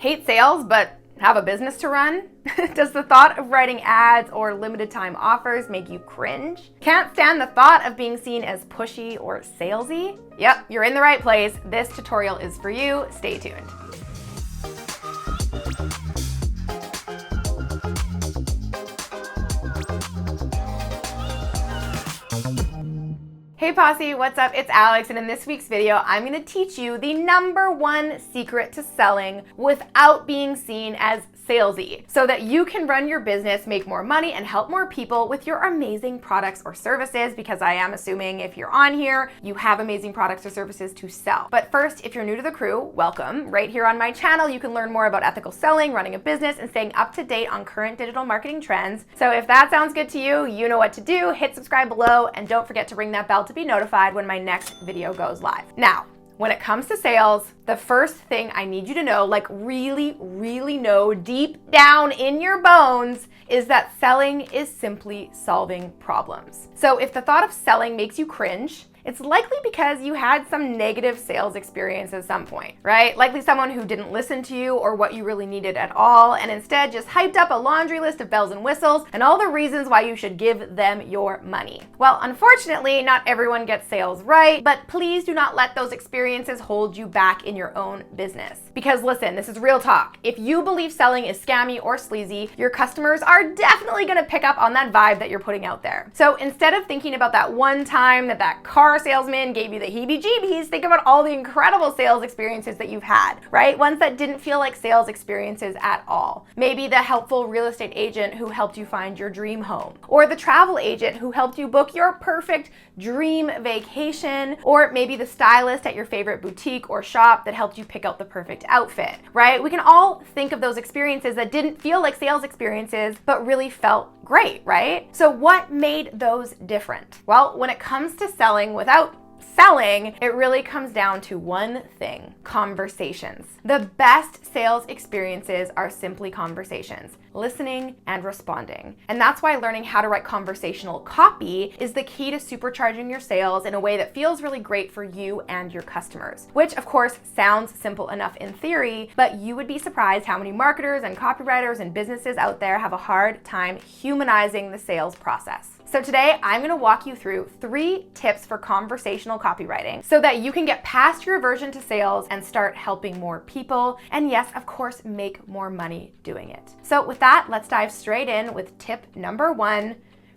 Hate sales, but have a business to run? Does the thought of writing ads or limited time offers make you cringe? Can't stand the thought of being seen as pushy or salesy? Yep, you're in the right place. This tutorial is for you. Stay tuned. Hey Posse, what's up? It's Alex, and in this week's video, I'm gonna teach you the #1 secret to selling without being seen as salesy, so that you can run your business, make more money, and help more people with your amazing products or services, because I am assuming if you're on here, you have amazing products or services to sell. But first, if you're new to the crew, welcome. Right here on my channel, you can learn more about ethical selling, running a business, and staying up to date on current digital marketing trends. So if that sounds good to you, you know what to do. Hit subscribe below, and don't forget to ring that bell to be notified when my next video goes live. Now, when it comes to sales, the first thing I need you to know, like really know deep down in your bones, is that selling is simply solving problems. So if the thought of selling makes you cringe, it's likely because you had some negative sales experience at some point, right? Likely someone who didn't listen to you or what you really needed at all, and instead just hyped up a laundry list of bells and whistles and all the reasons why you should give them your money. Well, unfortunately, not everyone gets sales right, but please do not let those experiences hold you back in your own business. Because listen, this is real talk. If you believe selling is scammy or sleazy, your customers are definitely gonna pick up on that vibe that you're putting out there. So instead of thinking about that one time that car salesman gave you the heebie-jeebies, think about all the incredible sales experiences that you've had, right? Ones that didn't feel like sales experiences at all. Maybe the helpful real estate agent who helped you find your dream home, or the travel agent who helped you book your perfect dream vacation, or maybe the stylist at your favorite boutique or shop that helped you pick out the perfect outfit, right? We can all think of those experiences that didn't feel like sales experiences, but really felt great, right? So what made those different? Well, when it comes to selling without selling, it really comes down to one thing: conversations. The best sales experiences are simply conversations, listening and responding. And that's why learning how to write conversational copy is the key to supercharging your sales in a way that feels really great for you and your customers, which of course sounds simple enough in theory, but you would be surprised how many marketers and copywriters and businesses out there have a hard time humanizing the sales process. So today, I'm gonna walk you through 3 tips for conversational copywriting so that you can get past your aversion to sales and start helping more people. And yes, of course, make more money doing it. So with that, let's dive straight in with tip #1,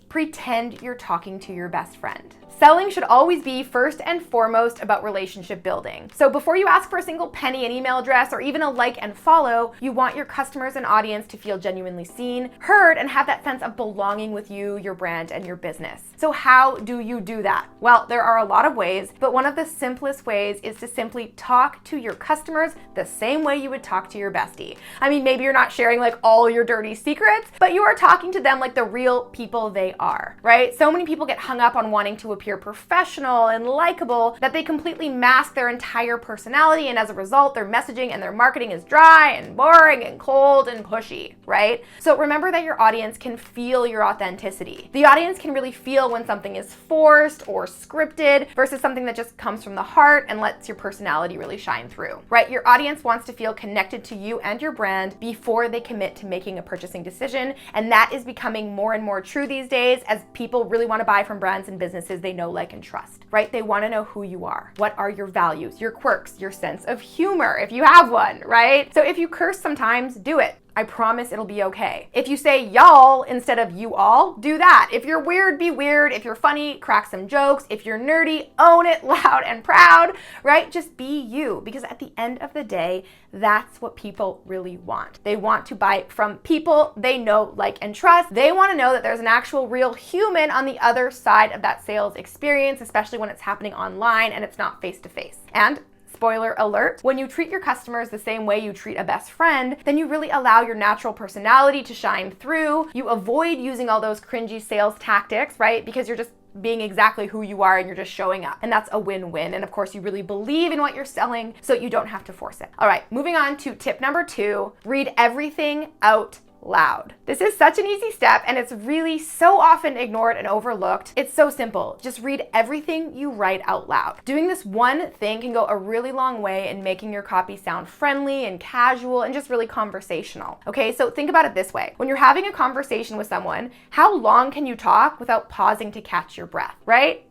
pretend you're talking to your best friend. Selling should always be first and foremost about relationship building. So before you ask for a single penny, an email address, or even a like and follow, you want your customers and audience to feel genuinely seen, heard, and have that sense of belonging with you, your brand, and your business. So how do you do that? Well, there are a lot of ways, but one of the simplest ways is to simply talk to your customers the same way you would talk to your bestie. I mean, maybe you're not sharing like all your dirty secrets, but you are talking to them like the real people they are, right? So many people get hung up on wanting to appear professional and likable that they completely mask their entire personality, and as a result, their messaging and their marketing is dry and boring and cold and pushy, right? So remember that your audience can feel your authenticity. The audience can really feel when something is forced or scripted versus something that just comes from the heart and lets your personality really shine through, right? Your audience wants to feel connected to you and your brand before they commit to making a purchasing decision, and that is becoming more and more true these days as people really want to buy from brands and businesses they know, like, and trust, right? They want to know who you are. What are your values, your quirks, your sense of humor, if you have one, right? So if you curse sometimes, do it. I promise it'll be okay. If you say y'all instead of you all, do that. If you're weird, be weird. If you're funny, crack some jokes. If you're nerdy, own it loud and proud, right? Just be you, because at the end of the day, that's what people really want. They want to buy from people they know, like, and trust. They want to know that there's an actual real human on the other side of that sales experience, especially when it's happening online and it's not face-to-face. And spoiler alert, when you treat your customers the same way you treat a best friend, then you really allow your natural personality to shine through. You avoid using all those cringy sales tactics, right? Because you're just being exactly who you are and you're just showing up. And that's a win-win. And of course, you really believe in what you're selling, so you don't have to force it. All right, moving on to tip number 2, read everything out loud. This is such an easy step, and it's really so often ignored and overlooked. It's so simple. Just read everything you write out loud. Doing this one thing can go a really long way in making your copy sound friendly and casual and just really conversational. Okay, so think about it this way. When you're having a conversation with someone, how long can you talk without pausing to catch your breath, right?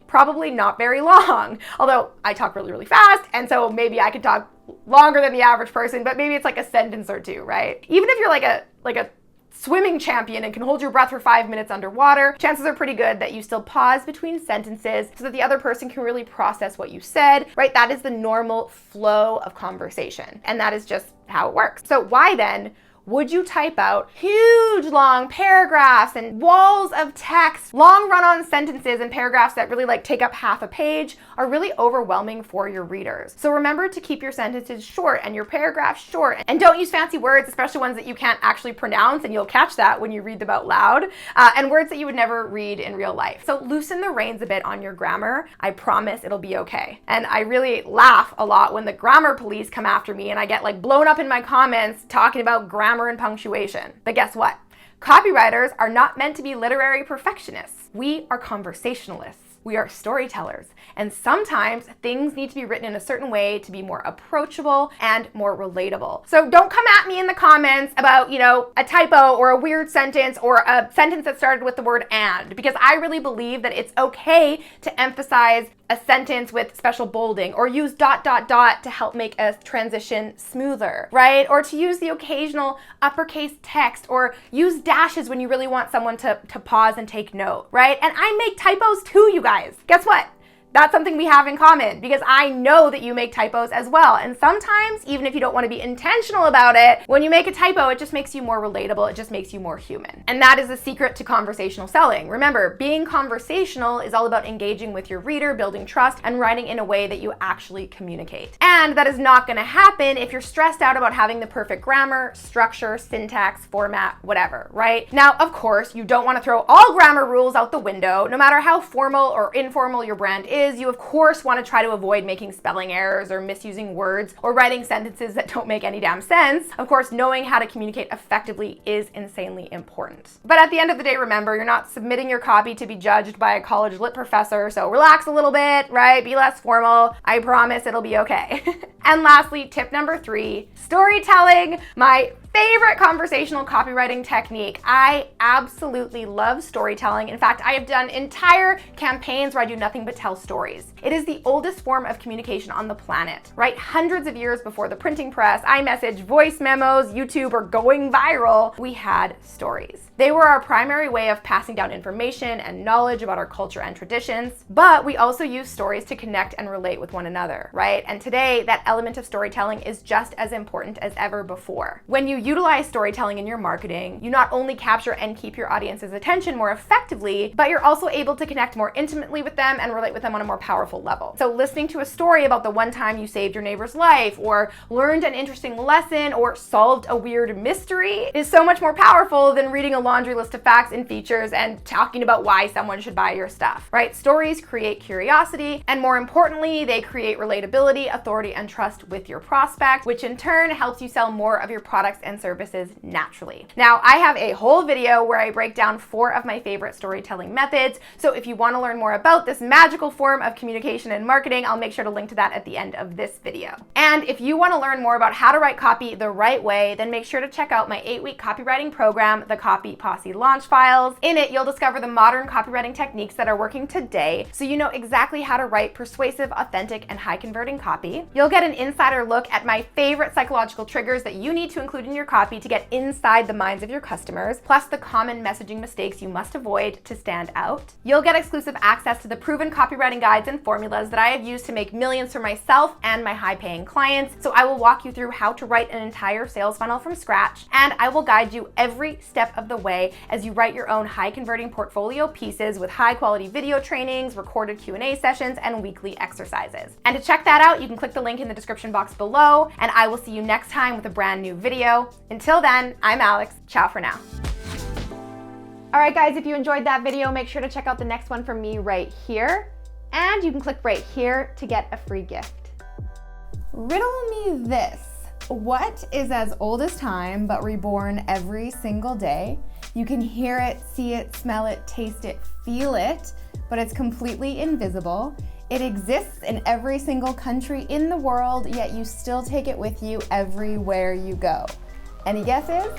Probably not very long. Although I talk really, really fast, and so maybe I could talk longer than the average person, but maybe it's like a sentence or two, right? Even if you're like a swimming champion and can hold your breath for 5 minutes underwater, chances are pretty good that you still pause between sentences so that the other person can really process what you said, right? That is the normal flow of conversation, and that is just how it works. So why then would you type out huge long paragraphs and walls of text? Long run-on sentences and paragraphs that really like take up half a page are really overwhelming for your readers. So remember to keep your sentences short and your paragraphs short, and don't use fancy words, especially ones that you can't actually pronounce, and you'll catch that when you read them out loud, and words that you would never read in real life. So loosen the reins a bit on your grammar. I promise it'll be okay. And I really laugh a lot when the grammar police come after me and I get like blown up in my comments talking about grammar and punctuation. But guess what? Copywriters are not meant to be literary perfectionists. We are conversationalists. We are storytellers, and sometimes things need to be written in a certain way to be more approachable and more relatable. So don't come at me in the comments about, a typo or a weird sentence or a sentence that started with the word and, because I really believe that it's okay to emphasize a sentence with special bolding, or use ... to help make a transition smoother, right? Or to use the occasional uppercase text, or use dashes when you really want someone to pause and take note, right? And I make typos too, you guys. Guess what? That's something we have in common, because I know that you make typos as well. And sometimes, even if you don't want to be intentional about it, when you make a typo, it just makes you more relatable. It just makes you more human. And that is the secret to conversational selling. Remember, being conversational is all about engaging with your reader, building trust, and writing in a way that you actually communicate. And that is not going to happen if you're stressed out about having the perfect grammar, structure, syntax, format, whatever, right? Now, of course, you don't want to throw all grammar rules out the window. No matter how formal or informal your brand is, you of course want to try to avoid making spelling errors or misusing words or writing sentences that don't make any damn sense. Of course, knowing how to communicate effectively is insanely important. But at the end of the day, remember, you're not submitting your copy to be judged by a college lit professor, so relax a little bit, right? Be less formal. I promise it'll be okay. And lastly, tip number 3, storytelling. My favorite conversational copywriting technique. I absolutely love storytelling. In fact, I have done entire campaigns where I do nothing but tell stories. It is the oldest form of communication on the planet, right? Hundreds of years before the printing press, iMessage, voice memos, YouTube, or going viral, we had stories. They were our primary way of passing down information and knowledge about our culture and traditions, but we also use stories to connect and relate with one another, right? And today, that element of storytelling is just as important as ever before. When you utilize storytelling in your marketing, you not only capture and keep your audience's attention more effectively, but you're also able to connect more intimately with them and relate with them on a more powerful level. So listening to a story about the one time you saved your neighbor's life, or learned an interesting lesson, or solved a weird mystery is so much more powerful than reading a laundry list of facts and features and talking about why someone should buy your stuff, right? Stories create curiosity, and more importantly, they create relatability, authority, and trust with your prospect, which in turn helps you sell more of your products and services naturally. Now, I have a whole video where I break down 4 of my favorite storytelling methods, so if you want to learn more about this magical form of communication and marketing, I'll make sure to link to that at the end of this video. And if you want to learn more about how to write copy the right way, then make sure to check out my 8-week copywriting program, the Copy Posse Launch Files. In it, you'll discover the modern copywriting techniques that are working today, so you know exactly how to write persuasive, authentic, and high-converting copy. You'll get an insider look at my favorite psychological triggers that you need to include in your copy to get inside the minds of your customers, plus the common messaging mistakes you must avoid to stand out. You'll get exclusive access to the proven copywriting guides and formulas that I have used to make millions for myself and my high-paying clients. So I will walk you through how to write an entire sales funnel from scratch, and I will guide you every step of the way as you write your own high-converting portfolio pieces with high-quality video trainings, recorded Q&A sessions, and weekly exercises. And to check that out, you can click the link in the description box below, and I will see you next time with a brand new video. Until then, I'm Alex. Ciao for now. All right, guys, if you enjoyed that video, make sure to check out the next one from me right here. And you can click right here to get a free gift. Riddle me this. What is as old as time but reborn every single day? You can hear it, see it, smell it, taste it, feel it, but it's completely invisible. It exists in every single country in the world, yet you still take it with you everywhere you go. Any guesses?